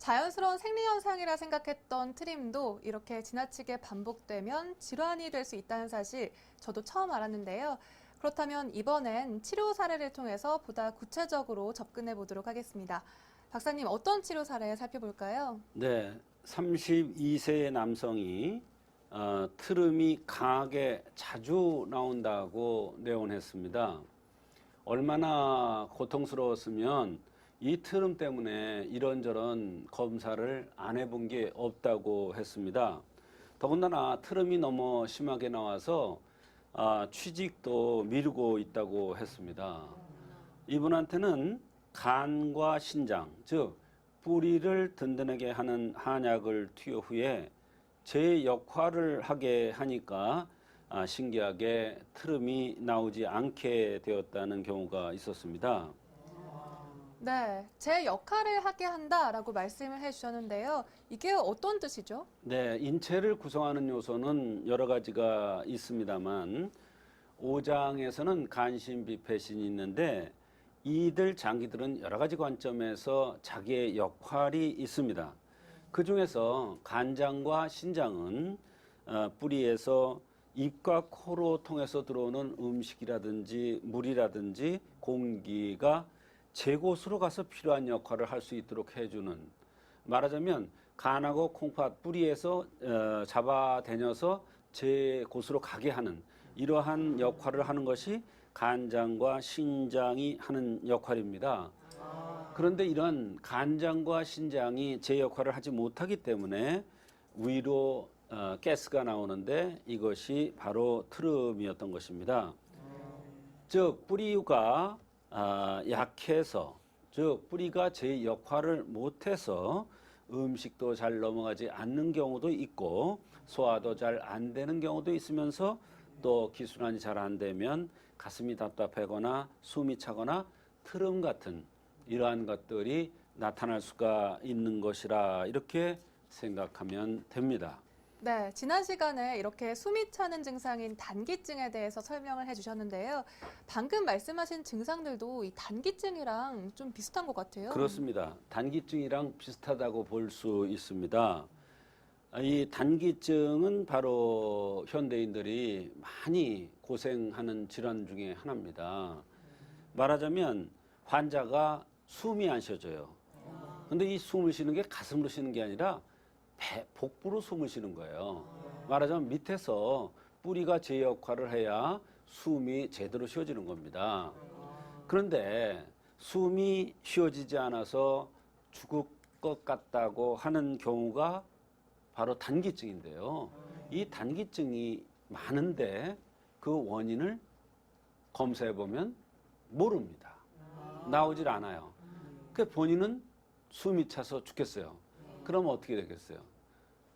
자연스러운 생리현상이라 생각했던 트림도 이렇게 지나치게 반복되면 질환이 될 수 있다는 사실 저도 처음 알았는데요. 그렇다면 이번엔 치료 사례를 통해서 보다 구체적으로 접근해 보도록 하겠습니다. 박사님, 어떤 치료 사례 살펴볼까요? 네, 32세의 남성이 트름이 강하게 자주 나온다고 내원했습니다. 얼마나 고통스러웠으면 이 트름 때문에 이런저런 검사를 안 해본 게 없다고 했습니다. 더군다나 트름이 너무 심하게 나와서 취직도 미루고 있다고 했습니다. 이분한테는 간과 신장, 즉 뿌리를 든든하게 하는 한약을 투여 후에 제 역할을 하게 하니까 신기하게 트름이 나오지 않게 되었다는 경우가 있었습니다. 네, 제 역할을 하게 한다라고 말씀을 해주셨는데요. 이게 어떤 뜻이죠? 네, 인체를 구성하는 요소는 여러 가지가 있습니다만 오장에서는 간신비폐신이 있는데 이들 장기들은 여러 가지 관점에서 자기의 역할이 있습니다. 그 중에서 간장과 신장은 뿌리에서 입과 코로 통해서 들어오는 음식이라든지 물이라든지 공기가 제 곳으로 가서 필요한 역할을 할 수 있도록 해주는, 말하자면 간하고 콩팥 뿌리에서 잡아다녀서 제 곳으로 가게 하는 이러한 역할을 하는 것이 간장과 신장이 하는 역할입니다. 그런데 이런 간장과 신장이 제 역할을 하지 못하기 때문에 위로 가스가 나오는데 이것이 바로 트름이었던 것입니다. 즉 뿌리가 약해서, 즉 뿌리가 제 역할을 못해서 음식도 잘 넘어가지 않는 경우도 있고 소화도 잘 안 되는 경우도 있으면서 또 기순환이 잘 안 되면 가슴이 답답하거나 숨이 차거나 트름 같은 이러한 것들이 나타날 수가 있는 것이라 이렇게 생각하면 됩니다. 네, 지난 시간에 이렇게 숨이 차는 증상인 단기증에 대해서 설명을 해주셨는데요. 방금 말씀하신 증상들도 이 단기증이랑 좀 비슷한 것 같아요. 그렇습니다. 단기증이랑 비슷하다고 볼 수 있습니다. 이 단기증은 바로 현대인들이 많이 고생하는 질환 중에 하나입니다. 말하자면 환자가 숨이 안 쉬어져요. 근데 이 숨을 쉬는 게 가슴으로 쉬는 게 아니라 복부로 숨을 쉬는 거예요. 말하자면 밑에서 뿌리가 제 역할을 해야 숨이 제대로 쉬어지는 겁니다. 그런데 숨이 쉬어지지 않아서 죽을 것 같다고 하는 경우가 바로 단기증인데요. 이 단기증이 많은데 그 원인을 검사해 보면 모릅니다. 나오질 않아요. 그 본인은 숨이 차서 죽겠어요. 그럼 어떻게 되겠어요?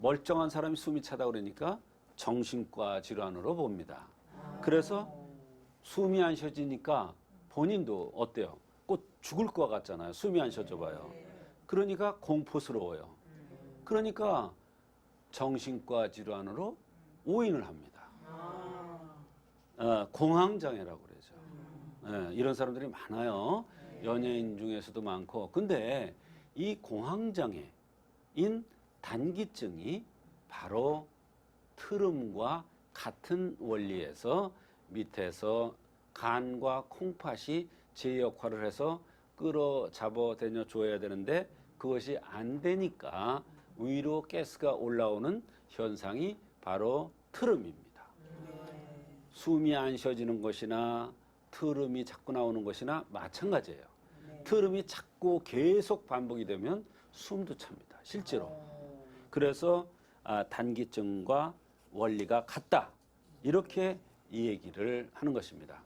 멀쩡한 사람이 숨이 차다 그러니까 정신과 질환으로 봅니다. 그래서 숨이 안 쉬어지니까 본인도 어때요? 꼭 죽을 것 같잖아요. 숨이 안 쉬어져 봐요. 그러니까 공포스러워요. 그러니까 정신과 질환으로 오인을 합니다. 공황장애라고 그러죠. 이런 사람들이 많아요. 연예인 중에서도 많고. 근데 이 공황장애인 단기증이 바로 트름과 같은 원리에서 밑에서 간과 콩팥이 제 역할을 해서 끌어 잡아다녀 줘야 되는데 그것이 안 되니까 위로 가스가 올라오는 현상이 바로 트름입니다. 숨이 안 쉬어지는 것이나 트름이 자꾸 나오는 것이나 마찬가지예요. 트름이 자꾸 계속 반복이 되면 숨도 찹니다. 실제로. 그래서 단기증과 원리가 같다. 이렇게 이 얘기를 하는 것입니다.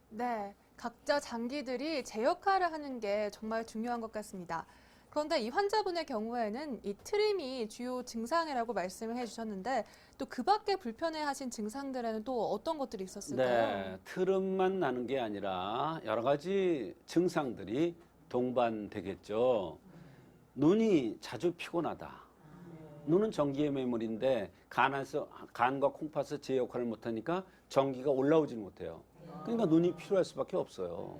네, 각자 장기들이 제 역할을 하는 게 정말 중요한 것 같습니다. 그런데 이 환자분의 경우에는 이 트림이 주요 증상이라고 말씀을 해주셨는데 또 그 밖에 불편해하신 증상들에는 또 어떤 것들이 있었을까요? 네, 트름만 나는 게 아니라 여러 가지 증상들이 동반되겠죠. 눈이 자주 피곤하다. 눈은 전기의 매물인데 간과 콩팥에서 제 역할을 못하니까 전기가 올라오지는 못해요. 그러니까 눈이 필요할 수밖에 없어요.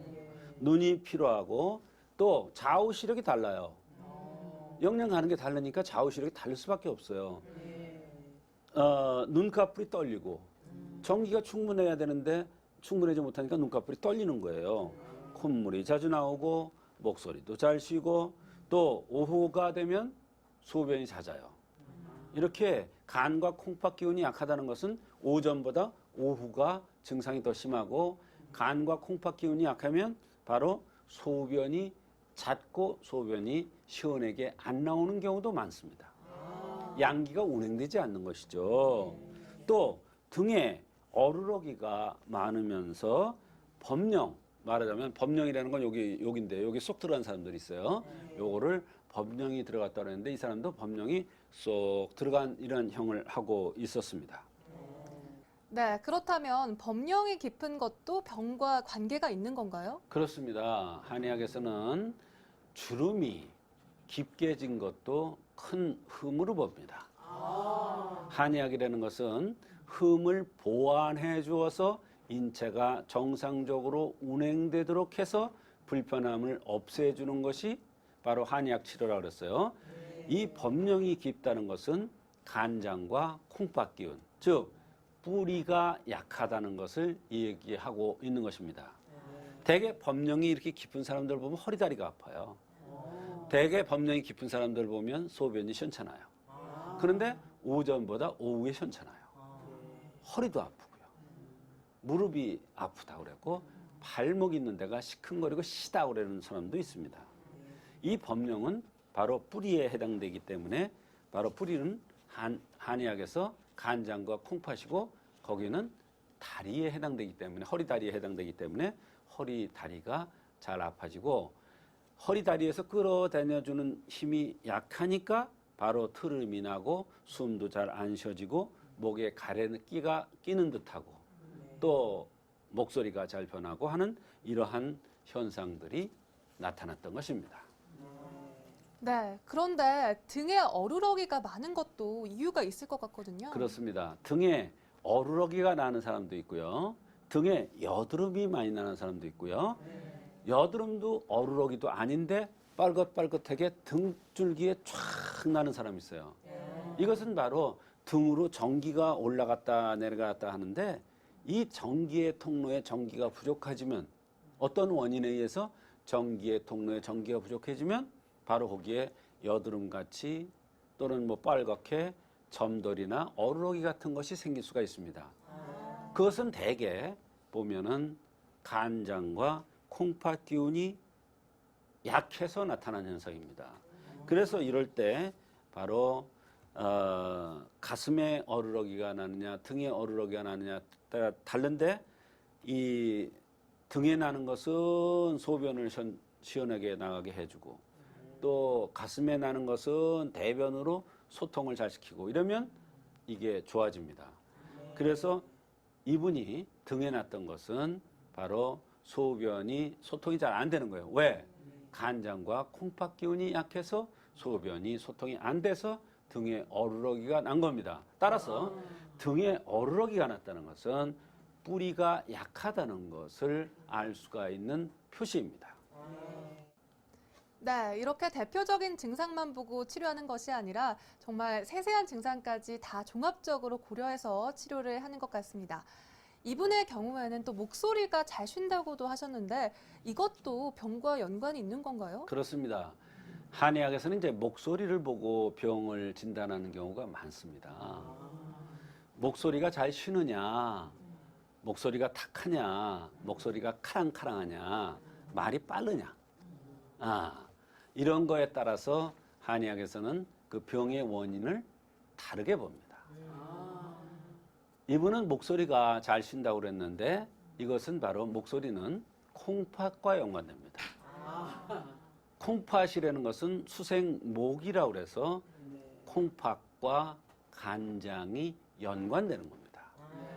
눈이 필요하고 또 좌우 시력이 달라요. 영양 가는 게 다르니까 좌우 시력이 다를 수밖에 없어요. 눈꺼풀이 떨리고 전기가 충분해야 되는데 충분하지 못하니까 눈꺼풀이 떨리는 거예요. 콧물이 자주 나오고 목소리도 잘 쉬고 또 오후가 되면 소변이 잦아요. 이렇게 간과 콩팥 기운이 약하다는 것은 오전보다 오후가 증상이 더 심하고 간과 콩팥 기운이 약하면 바로 소변이 잦고 소변이 시원하게 안 나오는 경우도 많습니다. 양기가 운행되지 않는 것이죠. 또 등에 어루러기가 많으면서 법령, 말하자면 법령이라는 건 여기인데 여기 쏙 들어간 사람들이 있어요. 요거를 법령이 들어갔다 그랬는데 이 사람도 법령이 쏙 들어간 이런 형을 하고 있었습니다. 네, 그렇다면 법령이 깊은 것도 병과 관계가 있는 건가요? 그렇습니다. 한의학에서는 주름이 깊게 진 것도 큰 흠으로 봅니다. 한의학이라는 것은 흠을 보완해 주어서 인체가 정상적으로 운행되도록 해서 불편함을 없애주는 것이 바로 한의학 치료라고 그랬어요. 이 법령이 깊다는 것은 간장과 콩팥 기운, 즉 뿌리가 약하다는 것을 얘기하고 있는 것입니다. 대개 법령이 이렇게 깊은 사람들 보면 허리다리가 아파요. 대개 법령이 깊은 사람들 보면 소변이 시원찮아요. 그런데 오전보다 오후에 시원찮아요. 허리도 아프고요. 무릎이 아프다고 그랬고 발목 있는 데가 시큰거리고 시다고 그러는 사람도 있습니다. 이 법령은 바로 뿌리에 해당되기 때문에 바로 뿌리는 한의학에서 간장과 콩팥이고 거기는 다리에 해당되기 때문에 허리 다리에 해당되기 때문에 허리 다리가 잘 아파지고 허리 다리에서 끌어다녀주는 힘이 약하니까 바로 트름이 나고 숨도 잘 안 쉬어지고 목에 가래끼가 끼는 듯하고 또 목소리가 잘 변하고 하는 이러한 현상들이 나타났던 것입니다. 네, 그런데 등에 어루러기가 많은 것도 이유가 있을 것 같거든요. 그렇습니다. 등에 어루러기가 나는 사람도 있고요. 등에 여드름이 많이 나는 사람도 있고요. 여드름도 어루러기도 아닌데 빨갛빨갛하게 등줄기에 쫙 나는 사람이 있어요. 이것은 바로 등으로 전기가 올라갔다 내려갔다 하는데 이 전기의 통로에 전기가 부족해지면 어떤 원인에 의해서 전기의 통로에 전기가 부족해지면 바로 거기에 여드름같이 또는 뭐 빨갛게 점돌이나 어루러기 같은 것이 생길 수가 있습니다. 그것은 대개 보면은 간장과 콩팥 기운이 약해서 나타나는 현상입니다. 그래서 이럴 때 바로 가슴에 어루러기가 나느냐 등에 어루러기가 나느냐 따라 다른데 이 등에 나는 것은 소변을 시원하게 나가게 해주고 또 가슴에 나는 것은 대변으로 소통을 잘 시키고 이러면 이게 좋아집니다. 그래서 이분이 등에 났던 것은 바로 소통이 잘 안 되는 거예요. 왜? 간장과 콩팥 기운이 약해서 소변이 소통이 안 돼서 등에 어루러기가 난 겁니다. 따라서 등에 어루러기가 났다는 것은 뿌리가 약하다는 것을 알 수가 있는 표시입니다. 네, 이렇게 대표적인 증상만 보고 치료하는 것이 아니라 정말 세세한 증상까지 다 종합적으로 고려해서 치료를 하는 것 같습니다. 이분의 경우에는 또 목소리가 잘 쉰다고도 하셨는데 이것도 병과 연관이 있는 건가요? 그렇습니다. 한의학에서는 이제 목소리를 보고 병을 진단하는 경우가 많습니다. 목소리가 잘 쉬느냐, 목소리가 탁하냐, 목소리가 카랑카랑하냐, 말이 빠르냐. 이런 거에 따라서 한의학에서는 그 병의 원인을 다르게 봅니다. 이분은 목소리가 잘 쉰다고 그랬는데 이것은 바로 목소리는 콩팥과 연관됩니다. 콩팥이라는 것은 수생목이라고 그래서 콩팥과 간장이 연관되는 겁니다.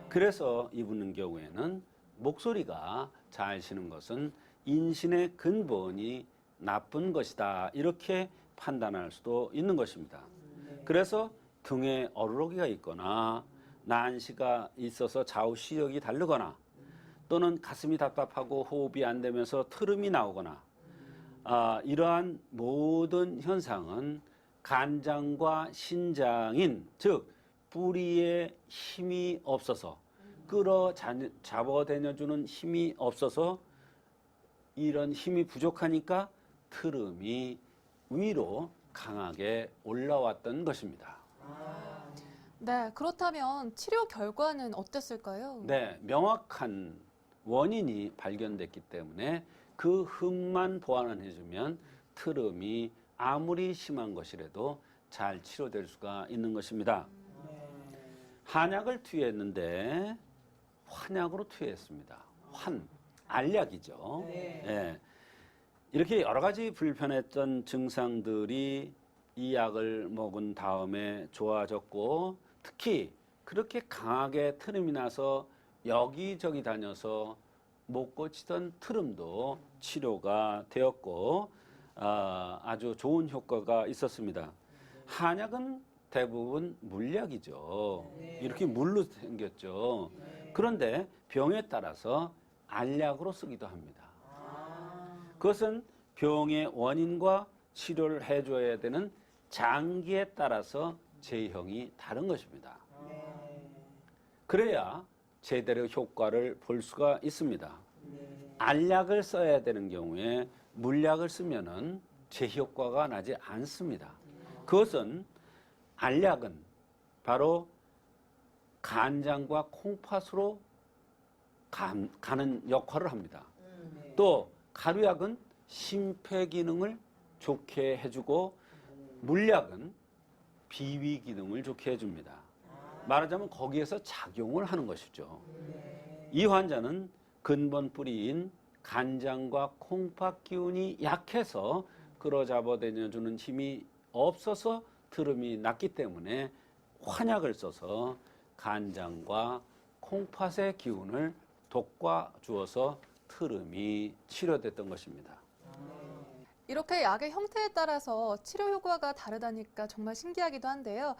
그래서 이분 경우에는 목소리가 잘 쉬는 것은 인신의 근본이 나쁜 것이다 이렇게 판단할 수도 있는 것입니다. 그래서 등에 어루러기가 있거나 난시가 있어서 좌우 시력이 다르거나 또는 가슴이 답답하고 호흡이 안 되면서 트름이 나오거나 이러한 모든 현상은 간장과 신장인 즉 뿌리에 힘이 없어서 잡아다녀주는 힘이 없어서 이런 힘이 부족하니까 트름이 위로 강하게 올라왔던 것입니다. 네, 그렇다면 치료 결과는 어땠을까요? 네, 명확한 원인이 발견됐기 때문에 그 흠만 보완해주면 트름이 아무리 심한 것이라도 잘 치료될 수가 있는 것입니다. 한약을 투여했는데 환약으로 투여했습니다. 알약이죠. 예. 이렇게 여러 가지 불편했던 증상들이 이 약을 먹은 다음에 좋아졌고 특히 그렇게 강하게 트름이 나서 여기저기 다녀서 못 고치던 트름도 치료가 되었고 아주 좋은 효과가 있었습니다. 한약은 대부분 물약이죠. 이렇게 물로 생겼죠. 그런데 병에 따라서 알약으로 쓰기도 합니다. 그것은 병의 원인과 치료를 해줘야 되는 장기에 따라서 제형이 다른 것입니다. 그래야 제대로 효과를 볼 수가 있습니다. 알약을 써야 되는 경우에 물약을 쓰면은 제효과가 나지 않습니다. 그것은 알약은 바로 간장과 콩팥으로 가는 역할을 합니다. 또 가루약은 심폐 기능을 좋게 해주고 물약은 비위 기능을 좋게 해줍니다. 말하자면 거기에서 작용을 하는 것이죠. 이 환자는 근본 뿌리인 간장과 콩팥 기운이 약해서 끌어잡아다녀주는 힘이 없어서 트름이 났기 때문에 환약을 써서 간장과 콩팥의 기운을 돋궈주어서 트름이 치료됐던 것입니다. 이렇게 약의 형태에 따라서 치료 효과가 다르다니까 정말 신기하기도 한데요.